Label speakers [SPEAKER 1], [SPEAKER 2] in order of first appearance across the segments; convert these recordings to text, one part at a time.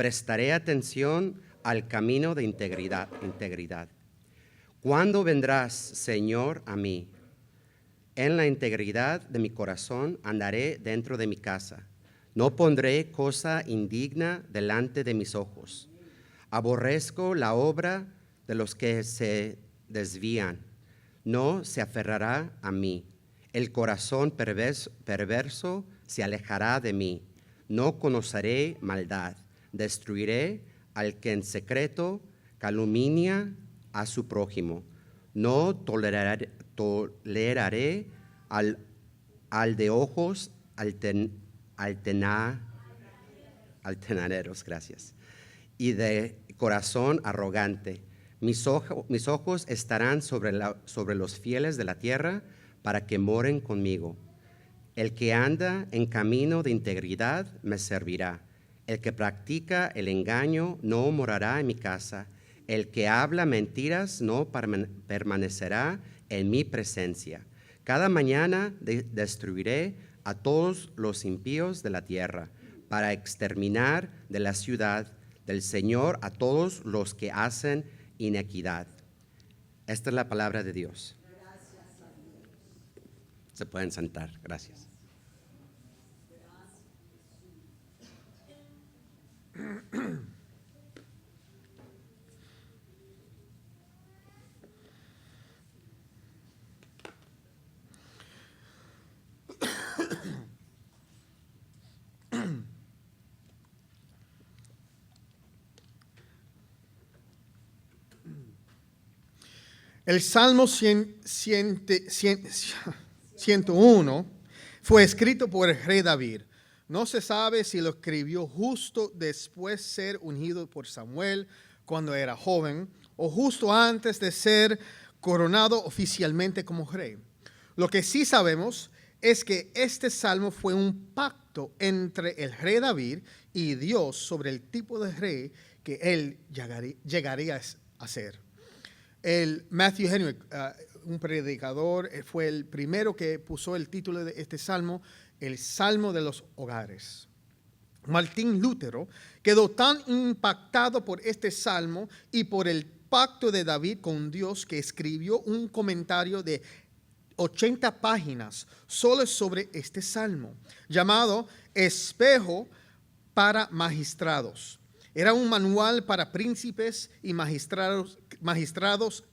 [SPEAKER 1] Prestaré atención al camino de integridad. ¿Cuándo vendrás, Señor, a mí? En la integridad de mi corazón andaré dentro de mi casa. No pondré cosa indigna delante de mis ojos. Aborrezco la obra de los que se desvían. No se aferrará a mí. El corazón perverso se alejará de mí. No conoceré maldad. Destruiré al que en secreto calumnia a su prójimo. No toleraré al de ojos altaneros, gracias, y de corazón arrogante. Mis ojos estarán sobre los fieles de la tierra para que moren conmigo. El que anda en camino de integridad me servirá. El que practica el engaño no morará en mi casa. El que habla mentiras no permanecerá en mi presencia. Cada mañana destruiré a todos los impíos de la tierra, para exterminar de la ciudad del Señor a todos los que hacen inequidad. Esta es la palabra de Dios. Se pueden sentar. Gracias.
[SPEAKER 2] El Salmo 101 fue escrito por el rey David. No se sabe si lo escribió justo después de ser ungido por Samuel cuando era joven o justo antes de ser coronado oficialmente como rey. Lo que sí sabemos es que este salmo fue un pacto entre el rey David y Dios sobre el tipo de rey que él llegaría a ser. El Matthew Henry, un predicador, fue el primero que puso el título de este salmo, el Salmo de los Hogares. Martín Lutero quedó tan impactado por este salmo y por el pacto de David con Dios que escribió un comentario de 80 páginas solo sobre este salmo, llamado Espejo para Magistrados. Era un manual para príncipes y magistrados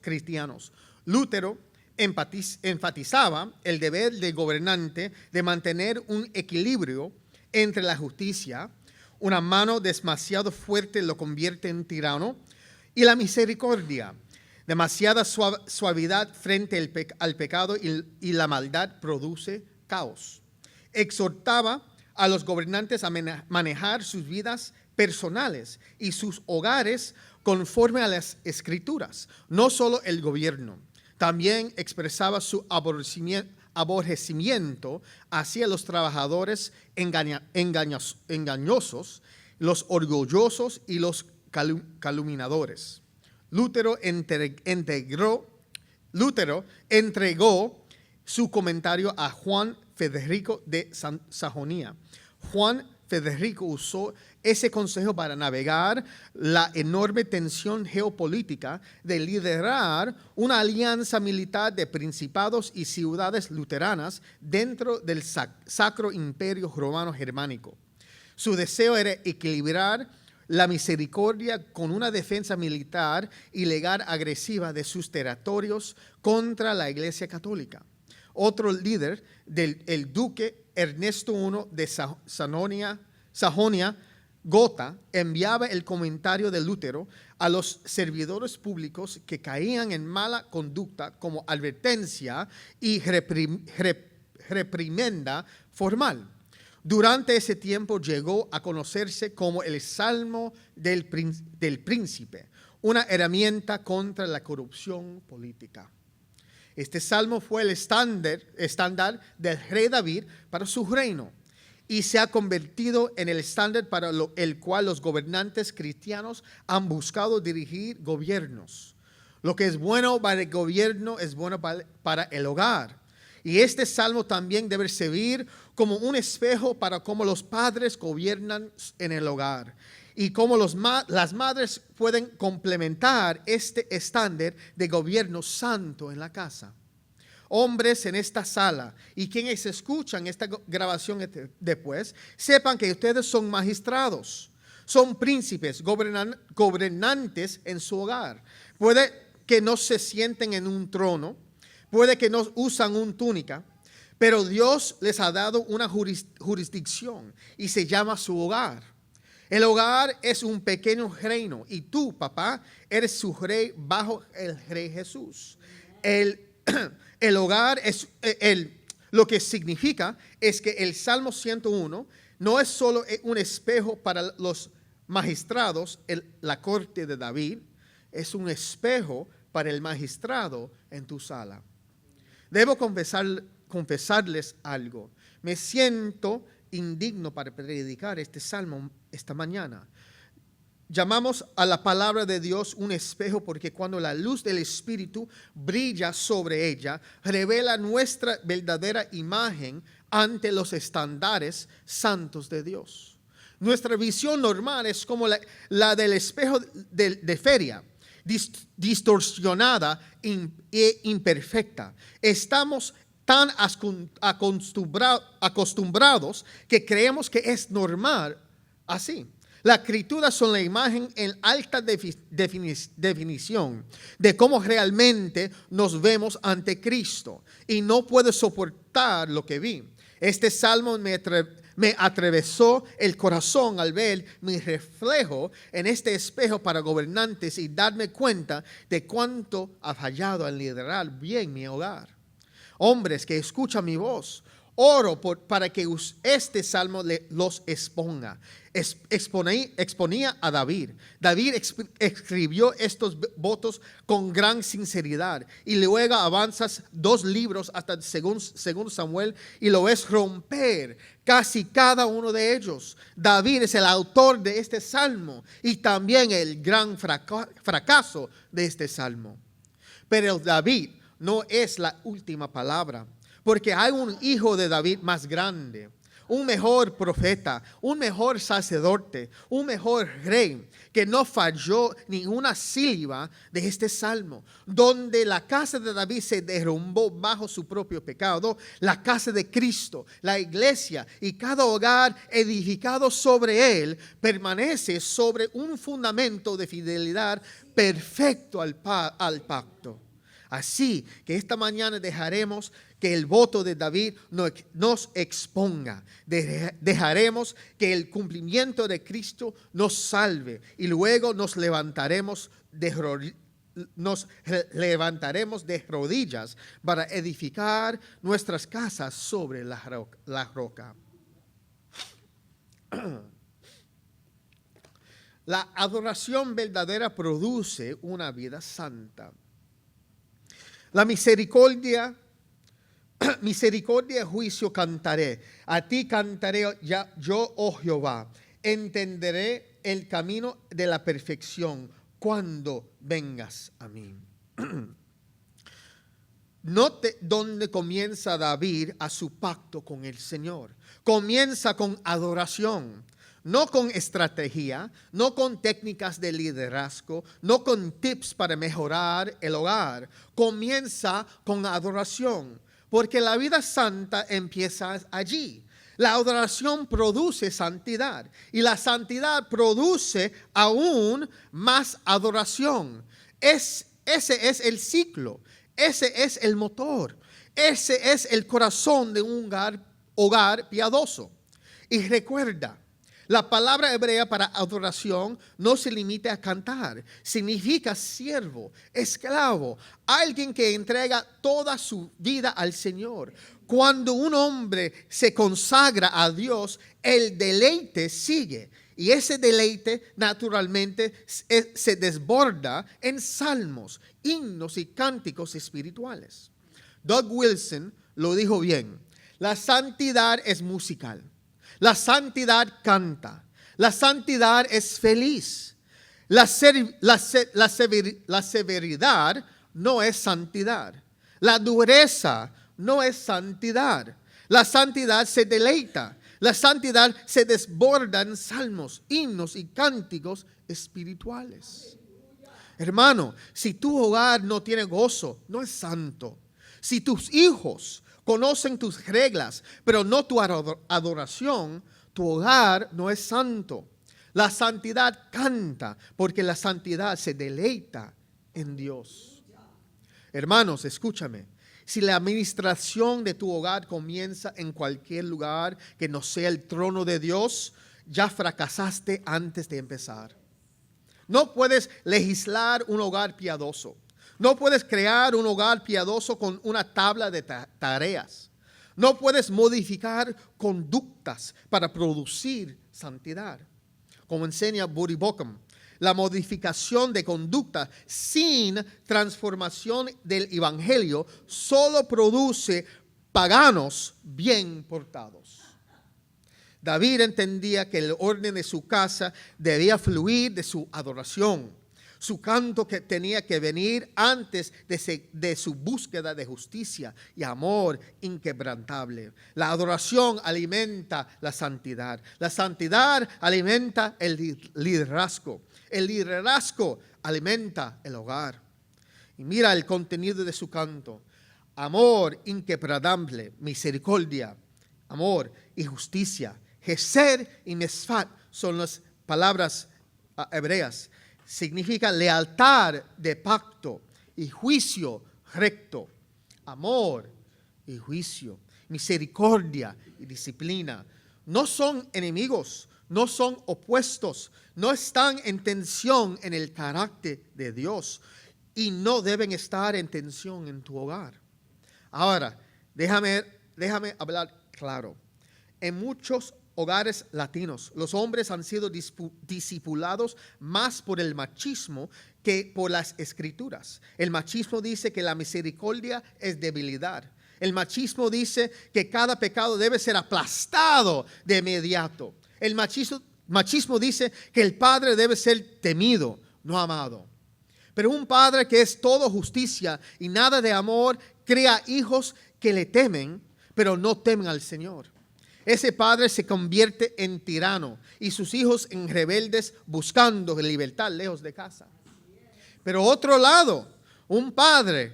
[SPEAKER 2] cristianos. Lutero enfatizaba el deber del gobernante de mantener un equilibrio entre la justicia, una mano demasiado fuerte lo convierte en tirano, y la misericordia. Demasiada suavidad frente al pecado y la maldad produce caos. Exhortaba a los gobernantes a manejar sus vidas personales y sus hogares conforme a las Escrituras, no solo el gobierno. También expresaba su aborrecimiento hacia los trabajadores engañosos, los orgullosos y los calumniadores. Lutero entregó su comentario a Juan Federico de Sajonia. Juan Federico usó ese consejo para navegar la enorme tensión geopolítica de liderar una alianza militar de principados y ciudades luteranas dentro del Sacro Imperio Romano Germánico. Su deseo era equilibrar la misericordia con una defensa militar y legal agresiva de sus territorios contra la Iglesia Católica. Otro líder, el duque Ernesto I de Sajonia-Gotha, enviaba el comentario de Lutero a los servidores públicos que caían en mala conducta como advertencia y reprimenda formal. Durante ese tiempo llegó a conocerse como el Salmo del Príncipe, una herramienta contra la corrupción política. Este salmo fue el estándar del rey David para su reino y se ha convertido en el estándar para el cual los gobernantes cristianos han buscado dirigir gobiernos. Lo que es bueno para el gobierno es bueno para el hogar. Y este salmo también debe servir como un espejo para cómo los padres gobiernan en el hogar. y cómo las madres pueden complementar este estándar de gobierno santo en la casa. Hombres en esta sala y quienes escuchan esta grabación después, sepan que ustedes son magistrados, son príncipes, gobernantes en su hogar. Puede que no se sienten en un trono, puede que no usan una túnica, pero Dios les ha dado una jurisdicción y se llama su hogar. El hogar es un pequeño reino y tú, papá, eres su rey bajo el rey Jesús. El hogar es lo que significa es que el Salmo 101 no es solo un espejo para los magistrados en la corte de David, es un espejo para el magistrado en tu sala. Debo confesarles algo. Me siento indigno para predicar este salmo esta mañana. Llamamos a la palabra de Dios un espejo porque cuando la luz del Espíritu brilla sobre ella, revela nuestra verdadera imagen ante los estándares santos de Dios. Nuestra visión normal es como la del espejo de feria, distorsionada e imperfecta. Estamos tan acostumbrados que creemos que es normal así. Las escrituras son la imagen en alta definición de cómo realmente nos vemos ante Cristo. Y no puedo soportar lo que vi. Este salmo me atravesó el corazón al ver mi reflejo en este espejo para gobernantes y darme cuenta de cuánto ha fallado al liderar bien mi hogar. Hombres que escuchan mi voz, oro para que este salmo los exponga. Exponía a David. David escribió estos votos con gran sinceridad y luego avanzas 2 libros hasta según Samuel y lo ves romper casi cada uno de ellos. David es el autor de este salmo y también el gran fracaso de este salmo. Pero David no es la última palabra, porque hay un hijo de David más grande, un mejor profeta, un mejor sacerdote, un mejor rey, que no falló ni una sílaba de este salmo. Donde la casa de David se derrumbó bajo su propio pecado, la casa de Cristo, la iglesia y cada hogar edificado sobre él permanece sobre un fundamento de fidelidad perfecto al pacto. Así que esta mañana dejaremos que el voto de David nos exponga. Dejaremos que el cumplimiento de Cristo nos salve y luego nos levantaremos de rodillas para edificar nuestras casas sobre la roca. La adoración verdadera produce una vida santa. La misericordia y juicio cantaré. A ti cantaré yo, oh Jehová. Entenderé el camino de la perfección cuando vengas a mí. Note dónde comienza David a su pacto con el Señor. Comienza con adoración. No con estrategia, no con técnicas de liderazgo, no con tips para mejorar el hogar. Comienza con adoración, porque la vida santa empieza allí. La adoración produce santidad y la santidad produce aún más adoración. Ese es el ciclo, ese es el motor, ese es el corazón de un hogar piadoso. Y recuerda, la palabra hebrea para adoración no se limita a cantar. Significa siervo, esclavo, alguien que entrega toda su vida al Señor. Cuando un hombre se consagra a Dios, el deleite sigue. Y ese deleite naturalmente se desborda en salmos, himnos y cánticos espirituales. Doug Wilson lo dijo bien. La santidad es musical. La santidad canta. La santidad es feliz. La severidad no es santidad. La dureza no es santidad. La santidad se deleita. La santidad se desborda en salmos, himnos y cánticos espirituales. Hermano, si tu hogar no tiene gozo, no es santo. Si tus hijos conocen tus reglas, pero no tu adoración, tu hogar no es santo. La santidad canta porque la santidad se deleita en Dios. Hermanos, escúchame. Si la administración de tu hogar comienza en cualquier lugar que no sea el trono de Dios, ya fracasaste antes de empezar. No puedes legislar un hogar piadoso. No puedes crear un hogar piadoso con una tabla de tareas. No puedes modificar conductas para producir santidad. Como enseña Buddy Bockham, la modificación de conducta sin transformación del evangelio solo produce paganos bien portados. David entendía que el orden de su casa debía fluir de su adoración. Su canto que tenía que venir antes de su búsqueda de justicia y amor inquebrantable. La adoración alimenta la santidad. La santidad alimenta el liderazgo. El liderazgo alimenta el hogar. Y mira el contenido de su canto. Amor inquebrantable, misericordia, amor y justicia. Hesed y Mesfat son las palabras hebreas. Significa lealtad de pacto y juicio recto, amor y juicio, misericordia y disciplina. No son enemigos, no son opuestos, no están en tensión en el carácter de Dios y no deben estar en tensión en tu hogar. Ahora, déjame hablar claro. En muchos hogares latinos, los hombres han sido discipulados más por el machismo que por las escrituras. El machismo dice que la misericordia es debilidad. El machismo dice que cada pecado debe ser aplastado de inmediato. El machismo dice que el padre debe ser temido, no amado. Pero un padre que es todo justicia y nada de amor, crea hijos que le temen, pero no temen al Señor. Ese padre se convierte en tirano y sus hijos en rebeldes buscando libertad lejos de casa. Pero otro lado, un padre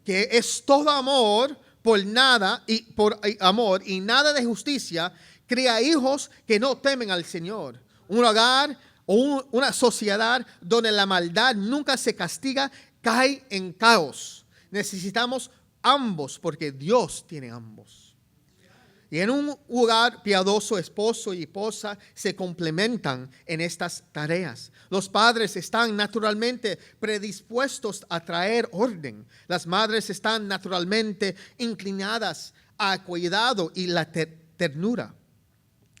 [SPEAKER 2] que es todo amor por amor y nada de justicia, crea hijos que no temen al Señor. Un hogar o una sociedad donde la maldad nunca se castiga cae en caos. Necesitamos ambos porque Dios tiene ambos. Y en un hogar piadoso, esposo y esposa se complementan en estas tareas. Los padres están naturalmente predispuestos a traer orden. Las madres están naturalmente inclinadas a cuidado y la ternura.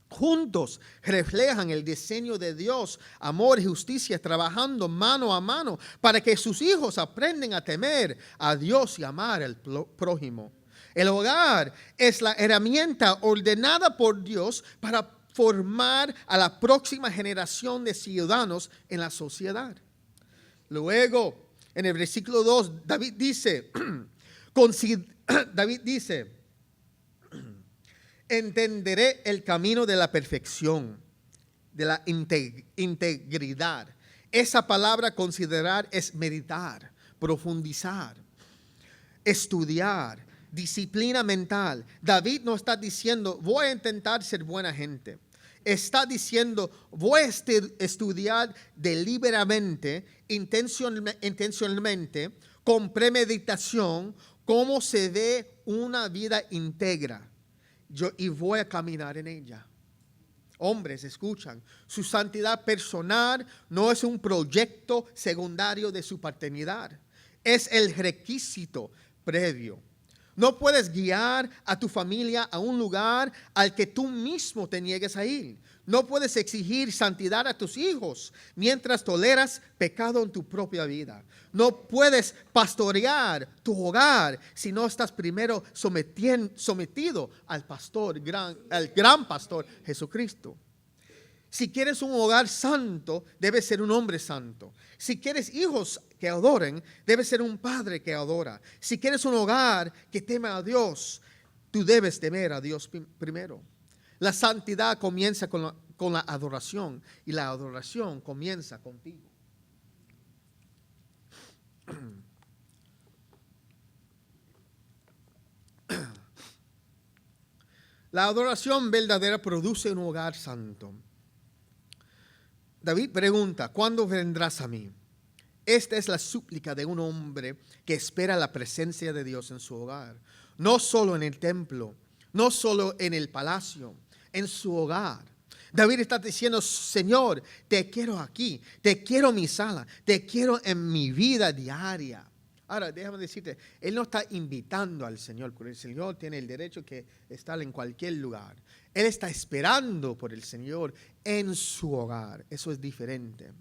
[SPEAKER 2] Juntos reflejan el diseño de Dios, amor y justicia, trabajando mano a mano para que sus hijos aprendan a temer a Dios y amar al prójimo. El hogar es la herramienta ordenada por Dios para formar a la próxima generación de ciudadanos en la sociedad. Luego, en el versículo 2, David dice, entenderé el camino de la perfección, de la integridad. Esa palabra considerar es meditar, profundizar, estudiar. Disciplina mental. David no está diciendo, voy a intentar ser buena gente. Está diciendo, voy a estudiar deliberadamente, intencionalmente, con premeditación, cómo se ve una vida íntegra. Y voy a caminar en ella. Hombres, escuchan, su santidad personal no es un proyecto secundario de su paternidad. Es el requisito previo. No puedes guiar a tu familia a un lugar al que tú mismo te niegues a ir. No puedes exigir santidad a tus hijos mientras toleras pecado en tu propia vida. No puedes pastorear tu hogar si no estás primero sometido al gran pastor Jesucristo. Si quieres un hogar santo, debes ser un hombre santo. Si quieres hijos que adoren, debes ser un padre que adora. Si quieres un hogar que teme a Dios, tú debes temer a Dios primero. La santidad comienza con la adoración y la adoración comienza contigo. La adoración verdadera produce un hogar santo. David pregunta, ¿cuándo vendrás a mí? Esta es la súplica de un hombre que espera la presencia de Dios en su hogar. No solo en el templo, no solo en el palacio, en su hogar. David está diciendo, Señor, te quiero aquí, te quiero en mi sala, te quiero en mi vida diaria. Ahora, déjame decirte, Él no está invitando al Señor, porque el Señor tiene el derecho de estar en cualquier lugar. Él está esperando por el Señor en su hogar. Eso es diferente.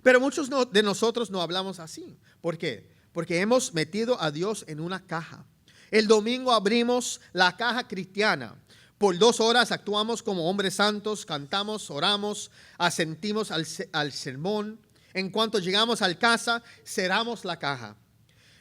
[SPEAKER 2] Pero muchos de nosotros no hablamos así. ¿Por qué? Porque hemos metido a Dios en una caja. El domingo abrimos la caja cristiana. Por 2 horas actuamos como hombres santos, cantamos, oramos, asentimos al sermón. En cuanto llegamos a casa, cerramos la caja.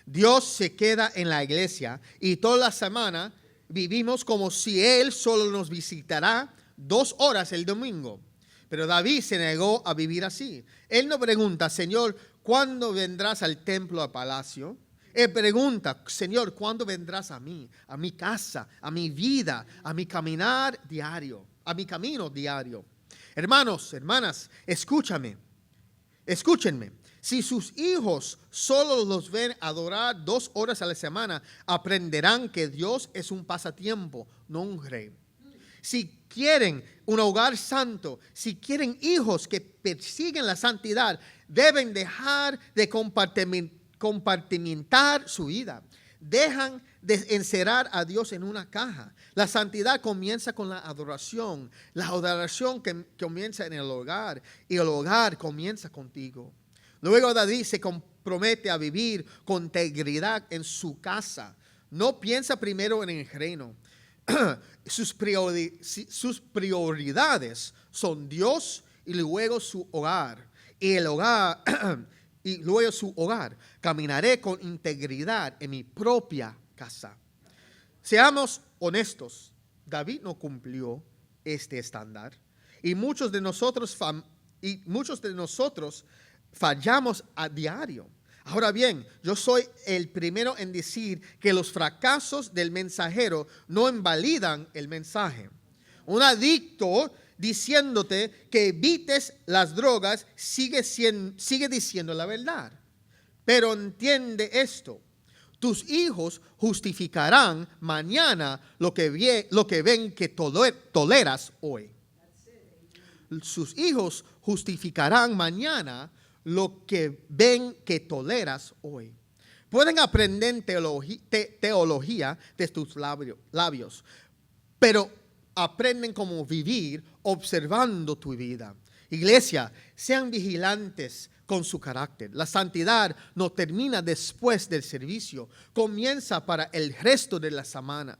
[SPEAKER 2] Dios se queda en la iglesia y toda la semana vivimos como si Él solo nos visitará 2 horas el domingo. Pero David se negó a vivir así. Él no pregunta, Señor, ¿cuándo vendrás al templo, al palacio? Él pregunta, Señor, ¿cuándo vendrás a mí, a mi casa, a mi vida, a mi caminar diario, a mi camino diario? Hermanos, hermanas, escúchenme. Si sus hijos solo los ven adorar 2 horas a la semana, aprenderán que Dios es un pasatiempo, no un rey. Si quieren un hogar santo, si quieren hijos que persiguen la santidad, deben dejar de compartimentar su vida. Dejan de encerrar a Dios en una caja. La santidad comienza con la adoración. La adoración que comienza en el hogar y el hogar comienza contigo. Luego David se compromete a vivir con integridad en su casa. No piensa primero en el reino. Sus prioridades son Dios y luego su hogar. Y el hogar y luego su hogar. Caminaré con integridad en mi propia casa. Seamos honestos, David no cumplió este estándar y muchos de nosotros fallamos a diario. Ahora bien, yo soy el primero en decir que los fracasos del mensajero no invalidan el mensaje. Un adicto diciéndote que evites las drogas sigue diciendo la verdad. Pero entiende esto. Tus hijos justificarán mañana lo que ven que toleras hoy. Sus hijos justificarán mañana lo que ven que toleras hoy. Pueden aprender teología de tus labios, pero aprenden cómo vivir observando tu vida. Iglesia, sean vigilantes con su carácter. La santidad no termina después del servicio, comienza para el resto de la semana.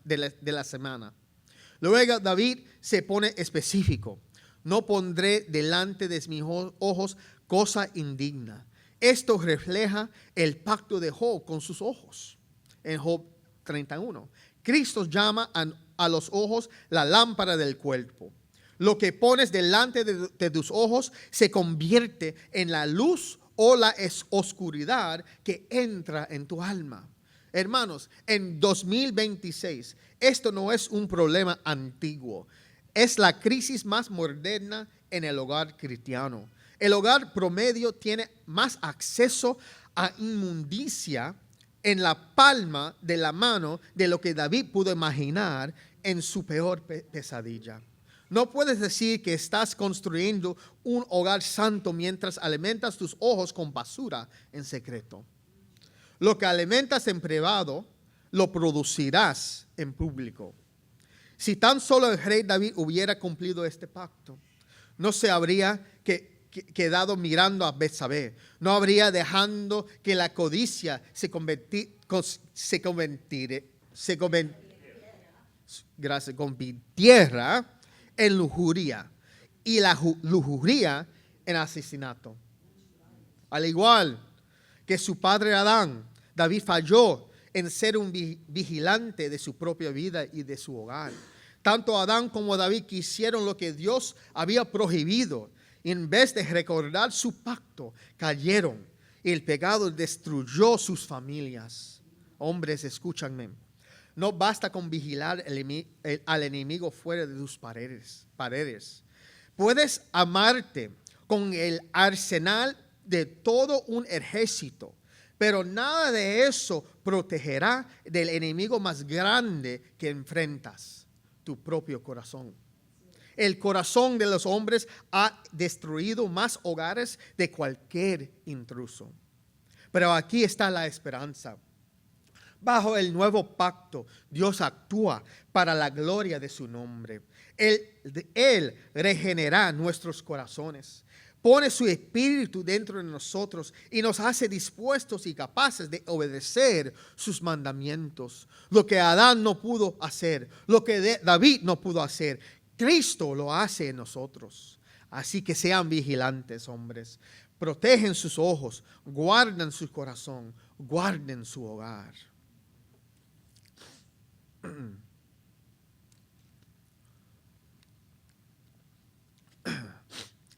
[SPEAKER 2] Luego David se pone específico. No pondré delante de mis ojos cosa indigna. Esto refleja el pacto de Job con sus ojos. En Job 31. Cristo llama a los ojos la lámpara del cuerpo. Lo que pones delante de tus ojos se convierte en la luz o la oscuridad que entra en tu alma. Hermanos, en 2026, esto no es un problema antiguo. Es la crisis más moderna en el hogar cristiano. El hogar promedio tiene más acceso a inmundicia en la palma de la mano de lo que David pudo imaginar en su peor pesadilla. No puedes decir que estás construyendo un hogar santo mientras alimentas tus ojos con basura en secreto. Lo que alimentas en privado, lo producirás en público. Si tan solo el rey David hubiera cumplido este pacto, no se habría quedado mirando a Betsabé, no habría dejando que la codicia se convirtiera en lujuria y la lujuria en asesinato. Al igual que su padre Adán, David falló en ser un vigilante de su propia vida y de su hogar. Tanto Adán como David quisieron lo que Dios había prohibido. Y en vez de recordar su pacto, cayeron. Y el pecado destruyó sus familias. Hombres, escúchanme. No basta con vigilar al enemigo fuera de tus paredes. Puedes amarte con el arsenal de todo un ejército, pero nada de eso protegerá del enemigo más grande que enfrentas, tu propio corazón. El corazón de los hombres ha destruido más hogares de cualquier intruso. Pero aquí está la esperanza. Bajo el nuevo pacto, Dios actúa para la gloria de su nombre. Él regenera nuestros corazones, pone su espíritu dentro de nosotros y nos hace dispuestos y capaces de obedecer sus mandamientos. Lo que Adán no pudo hacer, lo que David no pudo hacer, Cristo lo hace en nosotros. Así que sean vigilantes, hombres. Protegen sus ojos, guarden su corazón, guarden su hogar.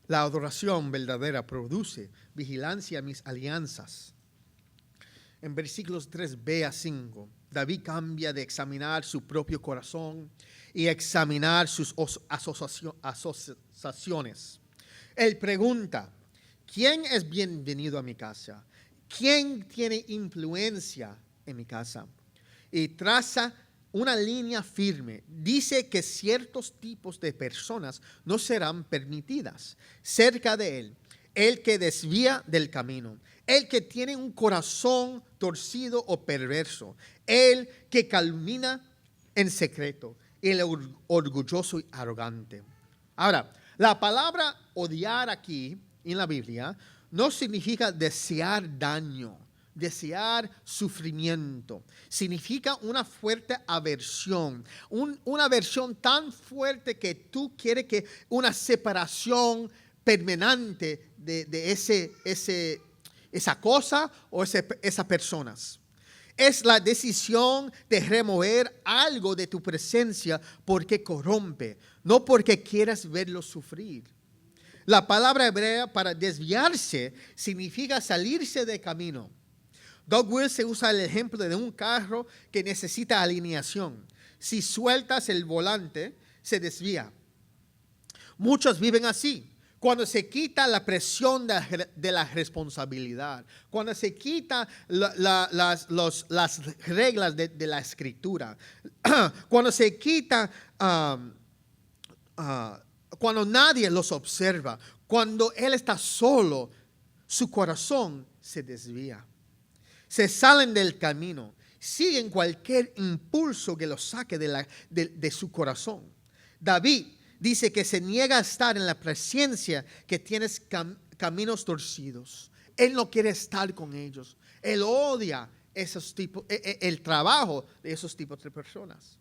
[SPEAKER 2] La adoración verdadera produce vigilancia a mis alianzas. En versículos 3b a 5, David cambia de examinar su propio corazón y examinar sus asociaciones. Él pregunta, ¿quién es bienvenido a mi casa? ¿Quién tiene influencia en mi casa? Y traza una línea firme. Dice que ciertos tipos de personas no serán permitidas cerca de él. El que desvía del camino, el que tiene un corazón torcido o perverso, el que calumnia en secreto, el orgulloso y arrogante. Ahora, la palabra odiar aquí en la Biblia no significa desear daño, desear sufrimiento. Significa una fuerte aversión, una aversión tan fuerte que tú quieres que una separación permanente de esa cosa o esas personas. Es la decisión de remover algo de tu presencia porque corrompe, no porque quieras verlo sufrir. La palabra hebrea para desviarse significa salirse de camino. Doug Wilson usa el ejemplo de un carro que necesita alineación. Si sueltas el volante, se desvía. Muchos viven así. Cuando se quita la presión de la responsabilidad, cuando se quita las reglas de la escritura, cuando se quita, cuando nadie los observa, cuando él está solo, su corazón se desvía. Se salen del camino, siguen cualquier impulso que los saque de su corazón. David dice que se niega a estar en la presencia que tienes caminos torcidos. Él no quiere estar con ellos. Él odia el trabajo de esos tipos de personas.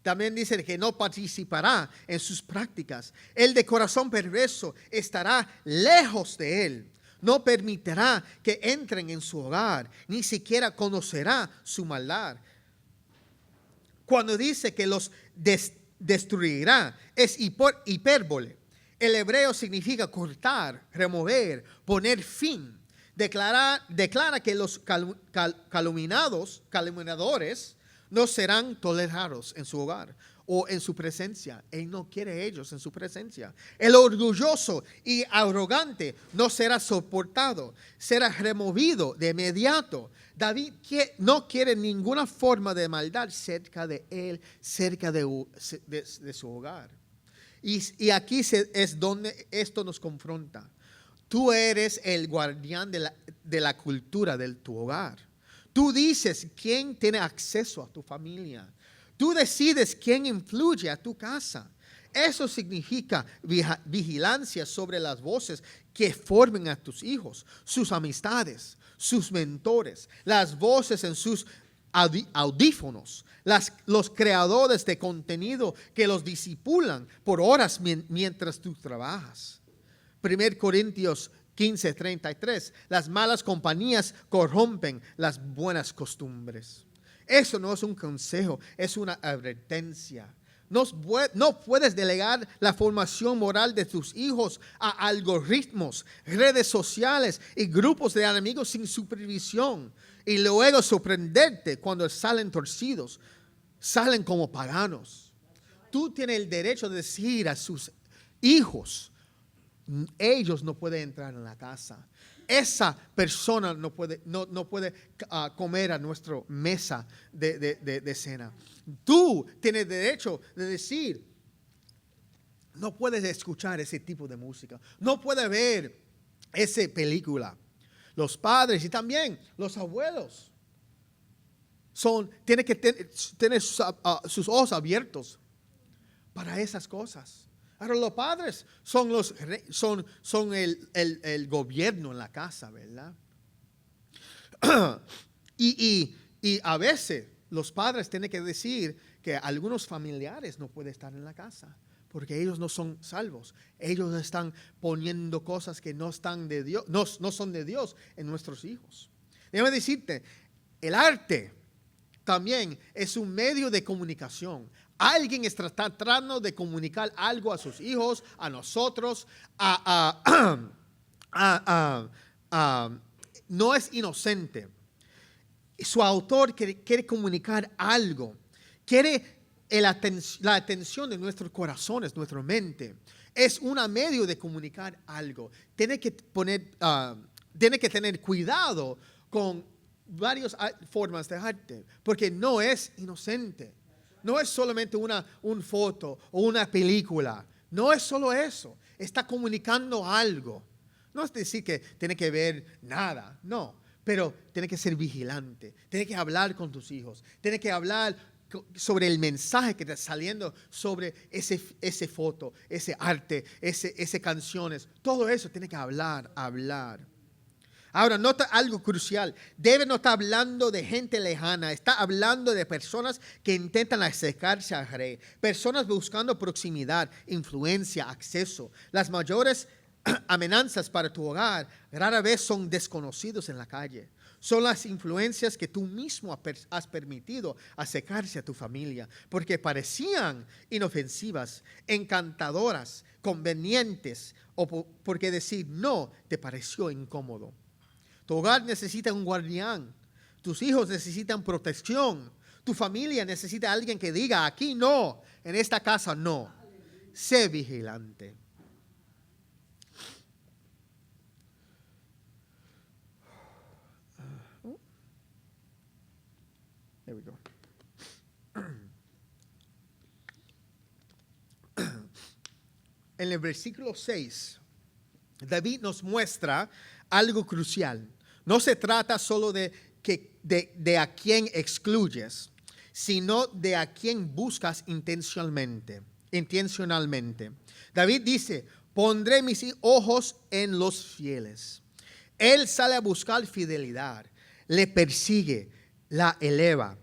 [SPEAKER 2] También dice que no participará en sus prácticas. El de corazón perverso estará lejos de él. No permitirá que entren en su hogar, ni siquiera conocerá su maldad. Cuando dice que los destruirá, es hipérbole. El hebreo significa cortar, remover, poner fin. Declara que los calumniadores no serán tolerados en su hogar o en su presencia. Él no quiere ellos en su presencia. El orgulloso y arrogante no será soportado, será removido de inmediato. David no quiere ninguna forma de maldad cerca de él, cerca de su hogar. Y aquí es donde esto nos confronta. Tú eres el guardián de la cultura de tu hogar. Tú dices quién tiene acceso a tu familia. Tú decides quién influye a tu casa. Eso significa vigilancia sobre las voces que formen a tus hijos, sus amistades, sus mentores, las voces en sus audífonos, los creadores de contenido que los disipulan por horas mientras tú trabajas. 1 Corintios 15:33, las malas compañías corrompen las buenas costumbres. Eso no es un consejo, es una advertencia. No puedes delegar la formación moral de tus hijos a algoritmos, redes sociales y grupos de enemigos sin supervisión. Y luego sorprenderte cuando salen torcidos, salen como paganos. Tú tienes el derecho de decir a sus hijos, ellos no pueden entrar en la casa. Esa persona no puede comer a nuestra mesa de cena. Tú tienes derecho de decir, no puedes escuchar ese tipo de música. No puedes ver esa película. Los padres y también los abuelos tienen que tener sus ojos abiertos para esas cosas. Ahora los padres son el gobierno en la casa, ¿verdad? y a veces los padres tienen que decir que algunos familiares no pueden estar en la casa porque ellos no son salvos. Ellos están poniendo cosas que no están de Dios, no son de Dios en nuestros hijos. Déjame decirte, el arte también es un medio de comunicación. Alguien está tratando de comunicar algo a sus hijos, a nosotros, no es inocente. Su autor quiere comunicar algo, quiere la atención de nuestros corazones, nuestra mente. Es un medio de comunicar algo. Tiene que tener cuidado con varias formas de arte, porque no es inocente. No es solamente una foto o una película. No es solo eso. Está comunicando algo. No es decir que tiene que ver nada. No. Pero tiene que ser vigilante. Tiene que hablar con tus hijos. Tiene que hablar sobre el mensaje que está saliendo sobre ese foto, ese arte, ese canciones. Todo eso tiene que hablar. Ahora, nota algo crucial. David no está hablando de gente lejana. Está hablando de personas que intentan acercarse al rey. Personas buscando proximidad, influencia, acceso. Las mayores amenazas para tu hogar rara vez son desconocidos en la calle. Son las influencias que tú mismo has permitido acercarse a tu familia. Porque parecían inofensivas, encantadoras, convenientes. O porque decir no te pareció incómodo. Tu hogar necesita un guardián. Tus hijos necesitan protección. Tu familia necesita a alguien que diga, aquí no, en esta casa no. Sé vigilante. There we go. En el versículo 6, David nos muestra algo crucial. No se trata solo de a quién excluyes, sino de a quién buscas intencionalmente. David dice, pondré mis ojos en los fieles. Él sale a buscar fidelidad, le persigue, la eleva.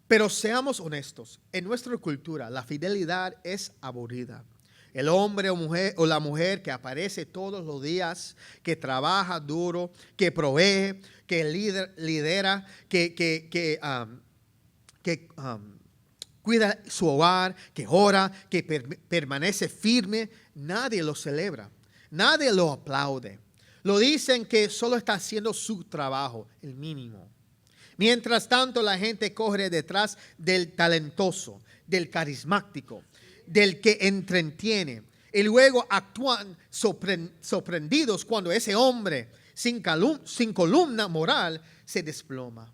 [SPEAKER 2] Pero seamos honestos, en nuestra cultura la fidelidad es aburrida. El hombre o la mujer que aparece todos los días, que trabaja duro, que provee, que lidera, que cuida su hogar, que ora, que permanece firme, nadie lo celebra, nadie lo aplaude. Lo dicen que solo está haciendo su trabajo, el mínimo. Mientras tanto, la gente corre detrás del talentoso, del carismático, del que entretiene, y luego actúan sorprendidos cuando ese hombre sin columna moral se desploma.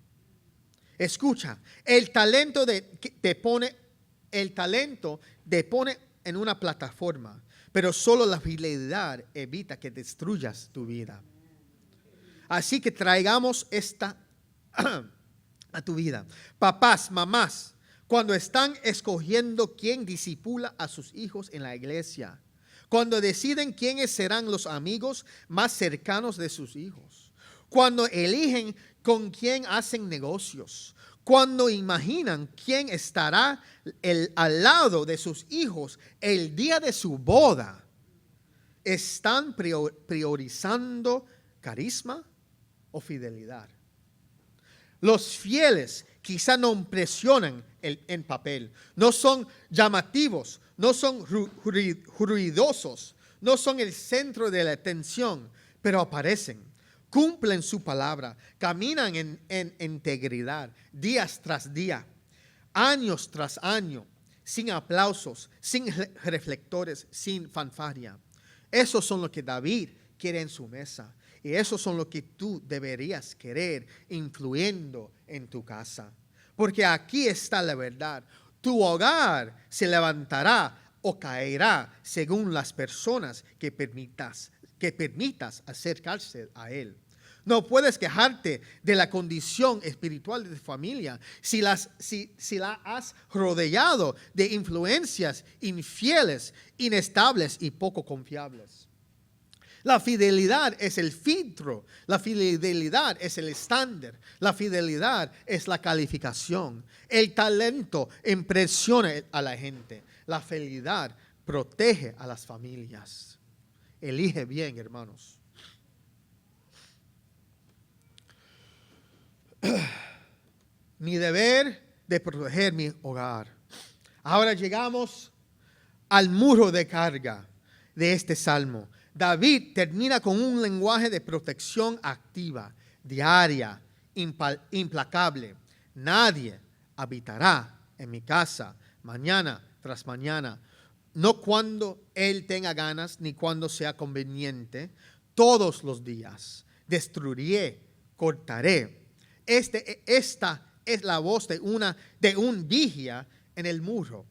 [SPEAKER 2] Escucha, el talento te pone en una plataforma, pero solo la fidelidad evita que destruyas tu vida. Así que traigamos esta a tu vida. Papás, mamás, cuando están escogiendo quién discipula a sus hijos en la iglesia, cuando deciden quiénes serán los amigos más cercanos de sus hijos, cuando eligen con quién hacen negocios, cuando imaginan quién estará al lado de sus hijos el día de su boda, ¿están priorizando carisma o fidelidad? Los fieles quizá no impresionan en papel. No son llamativos, no son ruidosos, no son el centro de la atención, pero aparecen, cumplen su palabra, caminan en integridad, días tras día, años tras año, sin aplausos, sin reflectores, sin fanfarria. Esos son lo que David quiere en su mesa. Y esos son lo que tú deberías querer influyendo en tu casa. Porque aquí está la verdad. Tu hogar se levantará o caerá según las personas que permitas acercarse a él. No puedes quejarte de la condición espiritual de tu familia si la has rodeado de influencias infieles, inestables y poco confiables. La fidelidad es el filtro, la fidelidad es el estándar, la fidelidad es la calificación. El talento impresiona a la gente, la fidelidad protege a las familias. Elige bien, hermanos. Mi deber de proteger mi hogar. Ahora llegamos al muro de carga de este salmo. David termina con un lenguaje de protección activa, diaria, implacable. Nadie habitará en mi casa mañana tras mañana, no cuando él tenga ganas ni cuando sea conveniente, todos los días. Destruiré, cortaré. Esta es la voz de un vigía en el muro,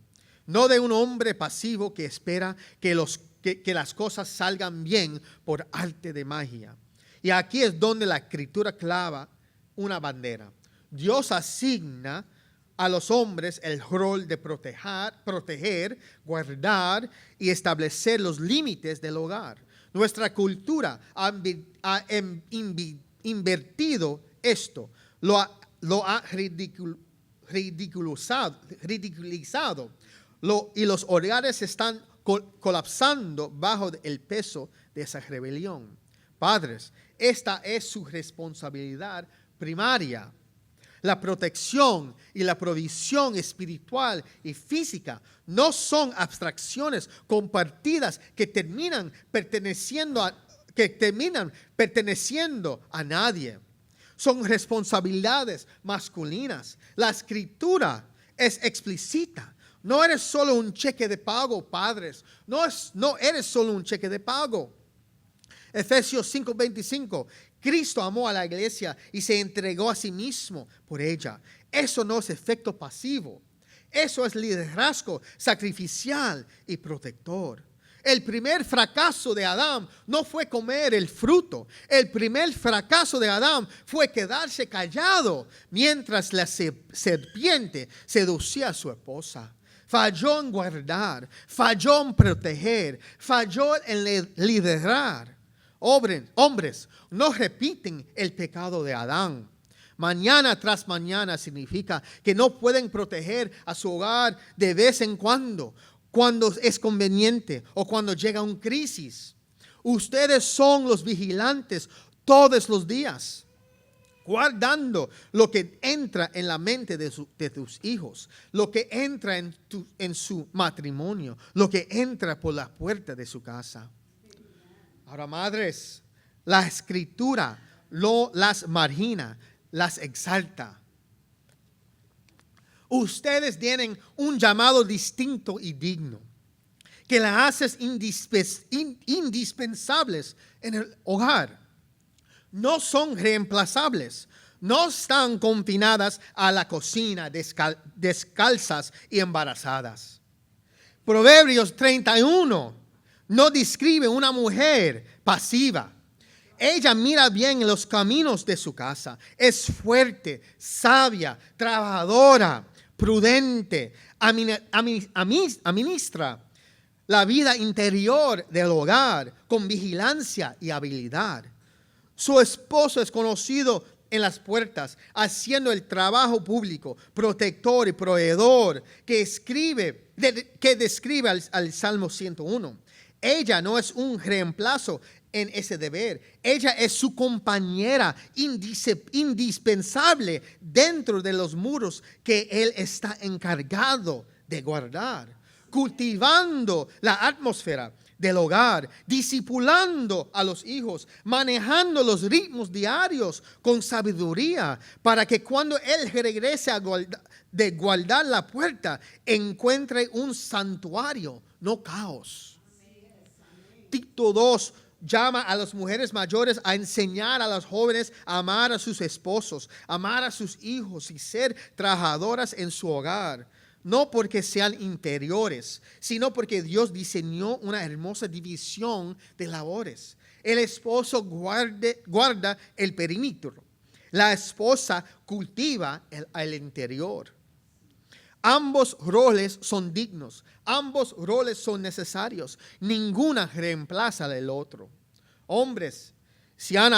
[SPEAKER 2] no de un hombre pasivo que espera que las cosas salgan bien por arte de magia. Y aquí es donde la escritura clava una bandera. Dios asigna a los hombres el rol de proteger, guardar y establecer los límites del hogar. Nuestra cultura ha invertido esto, lo ha ridiculizado y los hogares están colapsando bajo el peso de esa rebelión. Padres, esta es su responsabilidad primaria. La protección y la provisión espiritual y física no son abstracciones compartidas que terminan perteneciendo a nadie. Son responsabilidades masculinas. La escritura es explícita. No eres solo un cheque de pago, padres. No eres solo un cheque de pago. Efesios 5:25. Cristo amó a la iglesia y se entregó a sí mismo por ella. Eso no es efecto pasivo. Eso es liderazgo sacrificial y protector. El primer fracaso de Adán no fue comer el fruto. El primer fracaso de Adán fue quedarse callado mientras la serpiente seducía a su esposa. Falló en guardar, falló en proteger, falló en liderar. Hombres, no repiten el pecado de Adán. Mañana tras mañana significa que no pueden proteger a su hogar de vez en cuando es conveniente o cuando llega una crisis. Ustedes son los vigilantes todos los días, guardando lo que entra en la mente de tus hijos, lo que entra en su matrimonio, lo que entra por la puerta de su casa. Ahora, madres, la escritura las margina, las exalta. Ustedes tienen un llamado distinto y digno, que las hace indispensables en el hogar. No son reemplazables, no están confinadas a la cocina descalzas y embarazadas. Proverbios 31 no describe una mujer pasiva. Ella mira bien en los caminos de su casa. Es fuerte, sabia, trabajadora, prudente. Administra la vida interior del hogar con vigilancia y habilidad. Su esposo es conocido en las puertas, haciendo el trabajo público, protector y proveedor que describe al Salmo 101. Ella no es un reemplazo en ese deber. Ella es su compañera indispensable dentro de los muros que él está encargado de guardar, cultivando la atmósfera del hogar, discipulando a los hijos, manejando los ritmos diarios con sabiduría, para que cuando él regrese de guardar la puerta, encuentre un santuario, no caos. Tito 2 llama a las mujeres mayores a enseñar a las jóvenes a amar a sus esposos, amar a sus hijos y ser trabajadoras en su hogar. No porque sean interiores, sino porque Dios diseñó una hermosa división de labores. El esposo guarda el perímetro. La esposa cultiva el interior. Ambos roles son dignos. Ambos roles son necesarios. Ninguna reemplaza al otro. Hombres, si han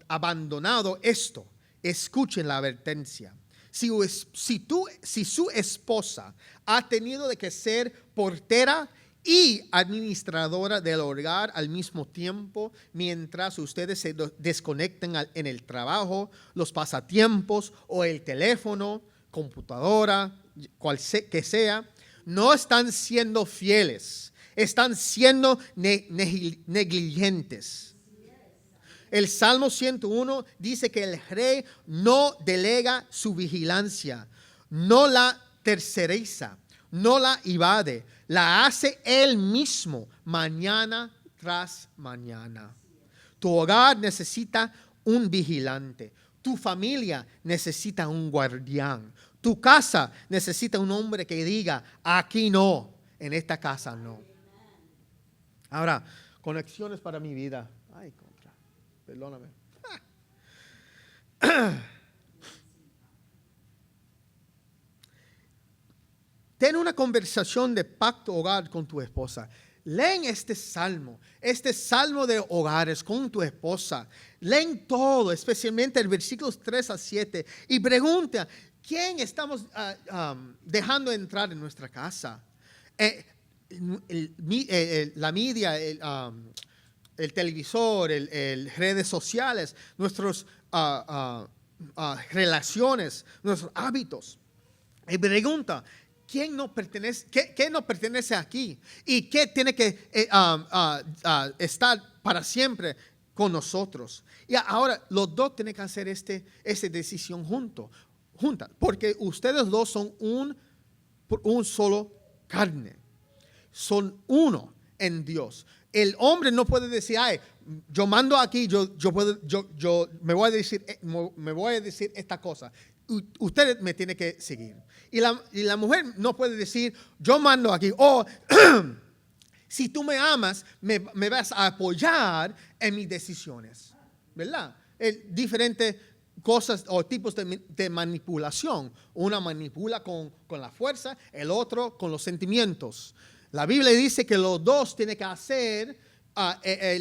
[SPEAKER 2] abandonado esto, escuchen la advertencia. Si su esposa ha tenido de que ser portera y administradora del hogar al mismo tiempo, mientras ustedes se desconecten en el trabajo, los pasatiempos o el teléfono, computadora, que sea, no están siendo fieles, están siendo negligentes. El Salmo 101 dice que el rey no delega su vigilancia, no la terceriza, no la evade, la hace él mismo mañana tras mañana. Tu hogar necesita un vigilante, tu familia necesita un guardián, tu casa necesita un hombre que diga, aquí no, en esta casa no. Ahora, conexiones para mi vida. Ay, perdóname. Ten una conversación de pacto hogar con tu esposa. Leen este salmo de hogares con tu esposa. Leen todo, especialmente el versículos 3 a 7. Y pregunta, ¿quién estamos dejando entrar en nuestra casa? La media, el televisor, redes sociales, nuestras relaciones, nuestros hábitos. Y pregunta, ¿qué nos pertenece aquí? ¿Y qué tiene que estar para siempre con nosotros? Y ahora los dos tienen que hacer esta decisión juntas, porque ustedes dos son un solo carne. Son uno en Dios. El hombre no puede decir, ay, yo mando aquí, yo me voy a decir esta cosa. Usted me tiene que seguir. Y la mujer no puede decir, yo mando aquí, si tú me amas, me vas a apoyar en mis decisiones. ¿Verdad? Diferentes cosas o tipos de manipulación. Una manipula con la fuerza, el otro con los sentimientos. La Biblia dice que los dos tienen que hacer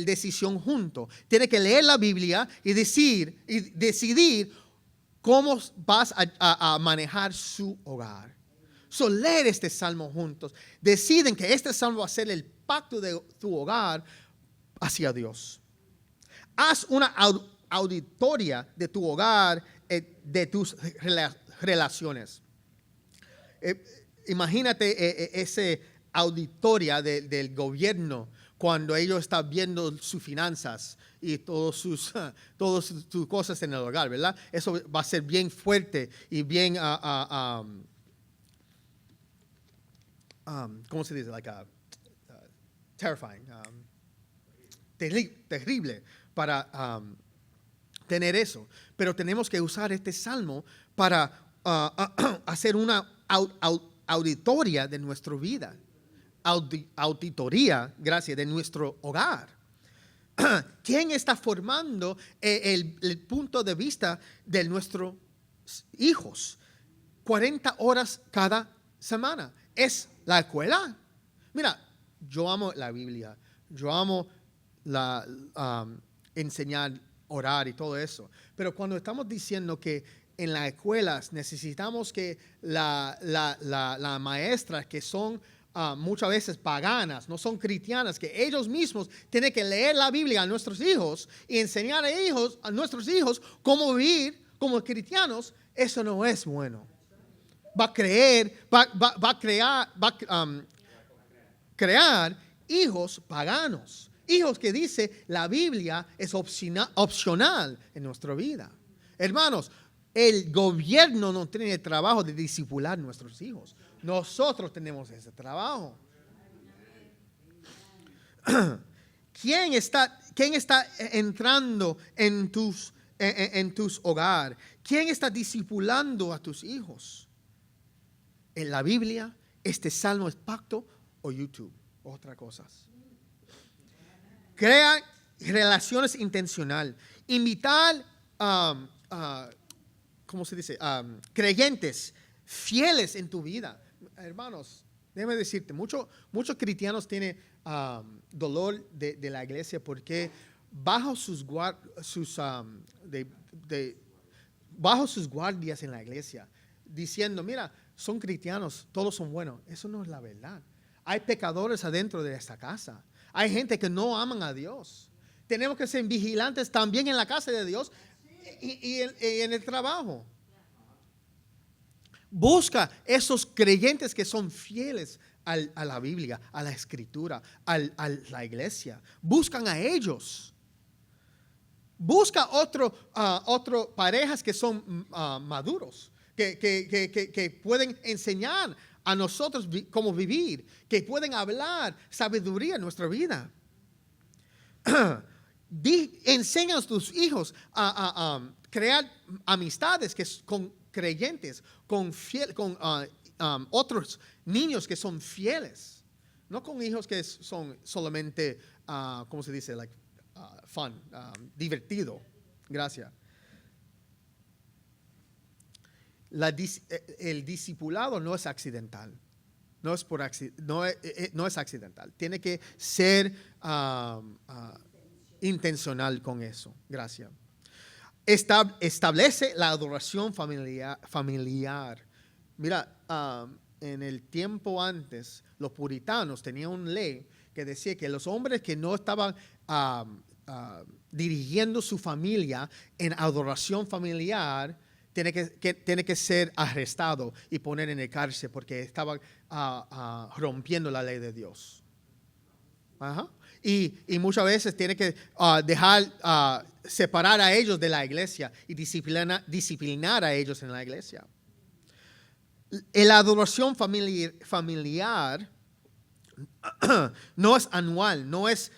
[SPEAKER 2] decisión juntos. Tienen que leer la Biblia y decidir cómo vas a manejar su hogar. Leer este salmo juntos. Deciden que este salmo va a ser el pacto de tu hogar hacia Dios. Haz una auditoría de tu hogar, de tus relaciones. Imagínate ese auditoría del gobierno cuando ellos están viendo sus finanzas y todas sus cosas en el hogar, ¿verdad? Eso va a ser bien fuerte y bien, ¿cómo se dice? Terrifying, terrible para tener eso. Pero tenemos que usar este salmo para hacer una auditoría de nuestra vida. Auditoría, gracias, de nuestro hogar. ¿Quién está formando el punto de vista de nuestros hijos? 40 horas cada semana. ¿Es la escuela? Mira, yo amo la Biblia. Yo amo enseñar, orar y todo eso. Pero cuando estamos diciendo que en las escuelas necesitamos que las maestras que son muchas veces paganas, no son cristianas, que ellos mismos tienen que leer la Biblia a nuestros hijos y enseñar a nuestros hijos cómo vivir como cristianos, eso no es bueno. Va a crear hijos paganos, hijos que dice la Biblia es opcional en nuestra vida. Hermanos, el gobierno no tiene el trabajo de discipular a nuestros hijos. Nosotros tenemos ese trabajo. ¿Quién está entrando en tus hogares? ¿Quién está discipulando a tus hijos? ¿En la Biblia, este salmo es pacto o YouTube? Otras cosas. Crea relaciones intencionales. Invitar, ¿cómo se dice? Creyentes fieles en tu vida. Hermanos, déjame decirte, muchos cristianos tienen dolor de la iglesia porque bajo sus guardias en la iglesia, diciendo, mira, son cristianos, todos son buenos. Eso no es la verdad. Hay pecadores adentro de esta casa. Hay gente que no aman a Dios. Tenemos que ser vigilantes también en la casa de Dios y en el trabajo. Busca esos creyentes que son fieles a la Biblia, a la Escritura, a la iglesia. Buscan a ellos. Busca otro parejas que son maduros, que pueden enseñar a nosotros cómo vivir, que pueden hablar sabiduría en nuestra vida. Enseña a tus hijos a crear amistades con creyentes, con otros niños que son fieles, no con hijos que son solamente, ¿cómo se dice? Fun, divertido. Gracias. El discipulado no es accidental. No es accidental. Tiene que ser intencional con eso. Gracias. Establece la adoración familiar. Mira, en el tiempo antes, los puritanos tenían una ley que decía que los hombres que no estaban dirigiendo su familia en adoración familiar tiene que ser arrestado y poner en el cárcel porque estaban rompiendo la ley de Dios. Ajá. Y muchas veces tiene que separar a ellos de la iglesia y disciplinar a ellos en la iglesia. La adoración familiar no es anual, no es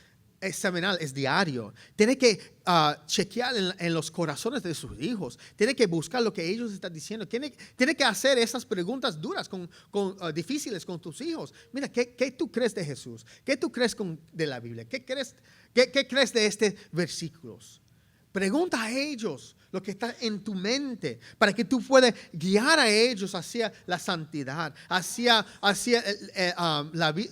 [SPEAKER 2] semanal, es diario. Tiene que chequear en los corazones de sus hijos. Tiene que buscar lo que ellos están diciendo. Tiene que hacer esas preguntas duras, difíciles con tus hijos. Mira, ¿qué tú crees de Jesús? ¿Qué tú crees de la Biblia? ¿Qué crees de estos versículos? Pregunta a ellos lo que está en tu mente para que tú puedas guiar a ellos hacia la santidad, hacia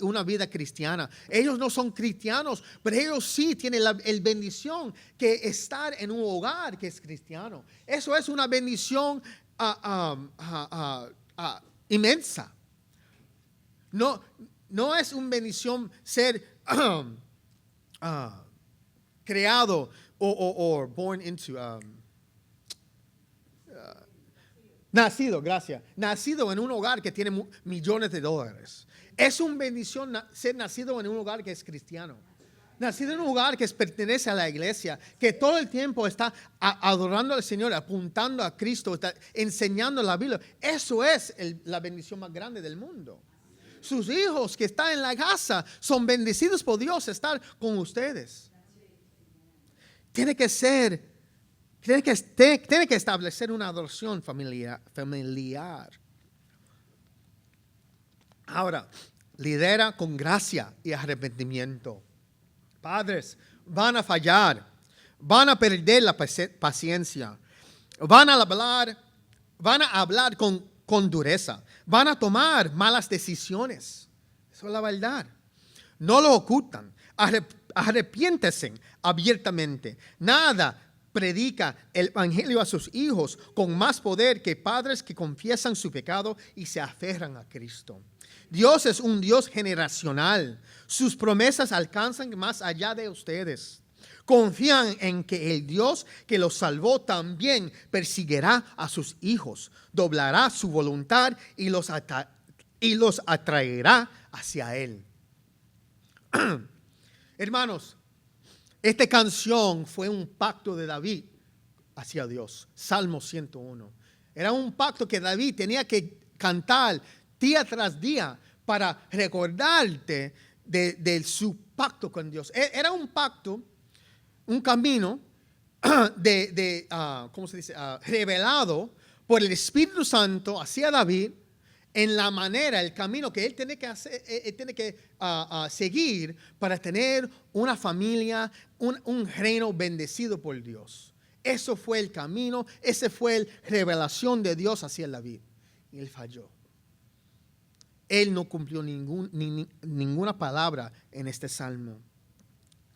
[SPEAKER 2] una vida cristiana. Ellos no son cristianos, pero ellos sí tienen la bendición que estar en un hogar que es cristiano. Eso es una bendición inmensa. No es una bendición ser creado or born into nacido en un hogar que tiene millones de dólares. Es una bendición ser nacido en un hogar que es cristiano. Nacido en un hogar que pertenece a la iglesia, que todo el tiempo está adorando al Señor, apuntando a Cristo, está enseñando la Biblia. Eso es la bendición más grande del mundo. Sus hijos que están en la casa son bendecidos por Dios estar con ustedes. Tiene que establecer una adoración familiar. Ahora, lidera con gracia y arrepentimiento. Padres van a fallar, van a perder la paciencia, van a hablar con dureza, van a tomar malas decisiones. Eso es la verdad. No lo ocultan. Arrepiéntese abiertamente. Nada predica el evangelio a sus hijos con más poder que padres que confiesan su pecado y se aferran a Cristo. Dios es un Dios generacional. Sus promesas alcanzan más allá de ustedes. Confían en que el Dios que los salvó también perseguirá a sus hijos, doblará su voluntad y los atraerá hacia Él. Hermanos, esta canción fue un pacto de David hacia Dios. Salmo 101. Era un pacto que David tenía que cantar día tras día para recordarte de su pacto con Dios. Era un pacto, un camino ¿cómo se dice? Revelado por el Espíritu Santo hacia David en la manera, el camino que él tiene que hacer, tiene que seguir para tener una familia, un reino bendecido por Dios. Eso fue el camino, esa fue la revelación de Dios hacia David. Y él falló. Él no cumplió ninguna palabra en este salmo.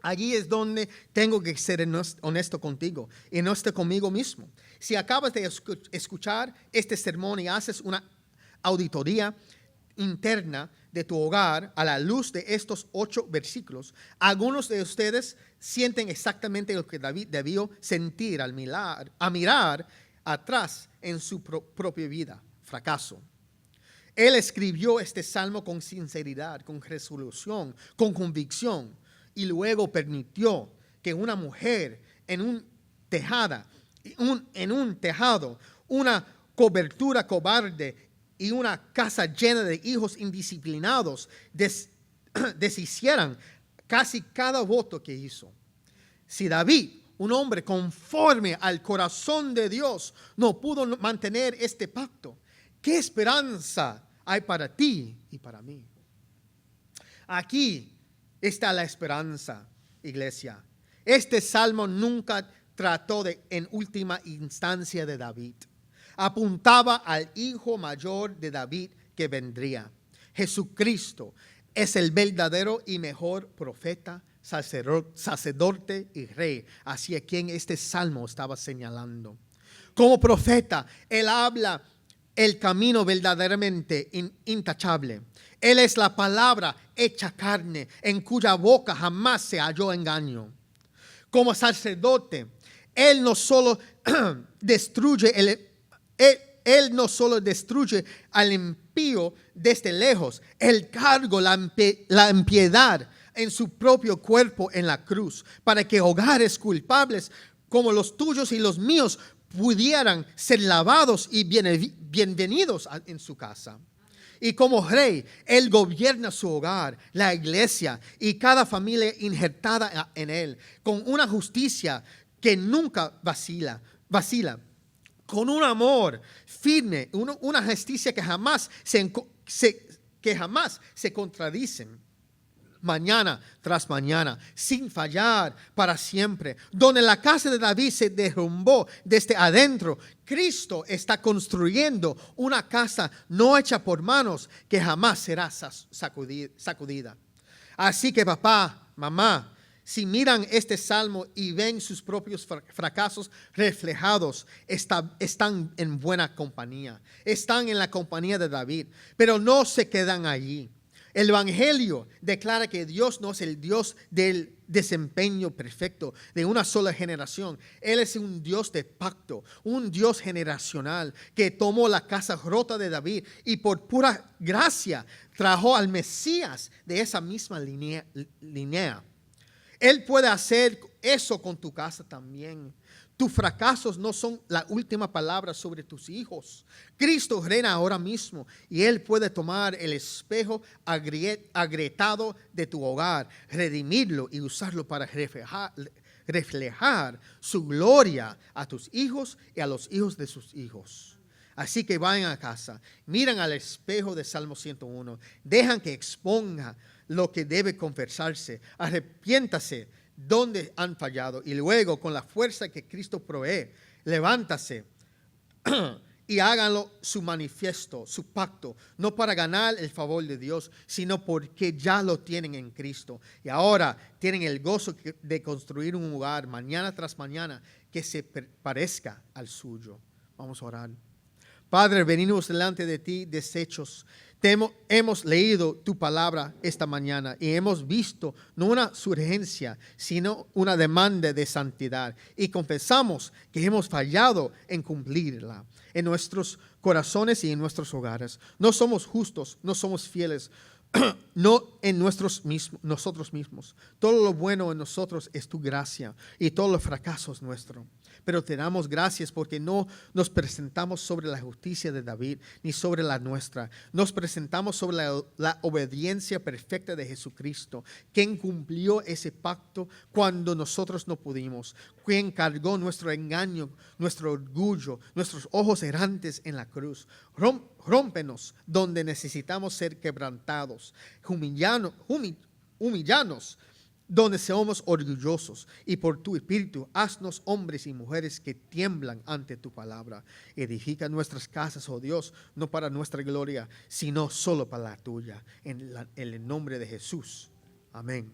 [SPEAKER 2] Allí es donde tengo que ser honesto contigo y honesto conmigo mismo. Si acabas de escuchar este sermón y haces una auditoría interna de tu hogar a la luz de estos 8 versículos, algunos de ustedes sienten exactamente lo que David debió sentir al mirar atrás en su propia vida: fracaso. Él escribió este salmo con sinceridad, con resolución, con convicción, y luego permitió que una mujer en un tejado, una cobertura cobarde y una casa llena de hijos indisciplinados deshicieran casi cada voto que hizo. Si David, un hombre conforme al corazón de Dios, no pudo mantener este pacto, ¿qué esperanza hay para ti y para mí? Aquí está la esperanza, iglesia. Este salmo nunca trató en última instancia de David. Apuntaba al hijo mayor de David que vendría. Jesucristo es el verdadero y mejor profeta, sacerdote y rey, hacia quien este salmo estaba señalando. Como profeta, él habla el camino verdaderamente intachable. Él es la palabra hecha carne, en cuya boca jamás se halló engaño. Como sacerdote, él no solo destruye al impío desde lejos, él cargó la impiedad en su propio cuerpo en la cruz, para que hogares culpables como los tuyos y los míos pudieran ser lavados y bienvenidos en su casa. Y como rey, él gobierna su hogar, la iglesia y cada familia injertada en él, con una justicia que nunca vacila, con un amor firme, una justicia que jamás se contradicen. Mañana tras mañana, sin fallar para siempre. Donde la casa de David se derrumbó desde adentro, Cristo está construyendo una casa no hecha por manos, que jamás será sacudida. Así que papá, mamá, si miran este salmo y ven sus propios fracasos reflejados, están en buena compañía. Están en la compañía de David, pero no se quedan allí. El Evangelio declara que Dios no es el Dios del desempeño perfecto de una sola generación. Él es un Dios de pacto, un Dios generacional que tomó la casa rota de David y por pura gracia trajo al Mesías de esa misma línea. Él puede hacer eso con tu casa también. Tus fracasos no son la última palabra sobre tus hijos. Cristo reina ahora mismo y Él puede tomar el espejo agrietado de tu hogar, redimirlo y usarlo para reflejar su gloria a tus hijos y a los hijos de sus hijos. Así que vayan a casa, miran al espejo de Salmo 101, dejan que exponga lo que debe confesarse, arrepiéntase donde han fallado y luego con la fuerza que Cristo provee, levántase y háganlo su manifiesto, su pacto, no para ganar el favor de Dios, sino porque ya lo tienen en Cristo y ahora tienen el gozo de construir un hogar mañana tras mañana que se parezca al suyo. Vamos a orar. Padre, venimos delante de ti deshechos. Hemos leído tu palabra esta mañana y hemos visto no una surgencia, sino una demanda de santidad. Y confesamos que hemos fallado en cumplirla en nuestros corazones y en nuestros hogares. No somos justos, no somos fieles, no en nosotros mismos. Todo lo bueno en nosotros es tu gracia y todo el fracaso es nuestro. Pero te damos gracias porque no nos presentamos sobre la justicia de David ni sobre la nuestra. Nos presentamos sobre la obediencia perfecta de Jesucristo, quien cumplió ese pacto cuando nosotros no pudimos, quien cargó nuestro engaño, nuestro orgullo, nuestros ojos errantes en la cruz. Rómpenos donde necesitamos ser quebrantados, humillanos donde seamos orgullosos, y por tu espíritu haznos hombres y mujeres que tiemblan ante tu palabra. Edifica nuestras casas, oh Dios, no para nuestra gloria, sino solo para la tuya. En el nombre de Jesús. Amén.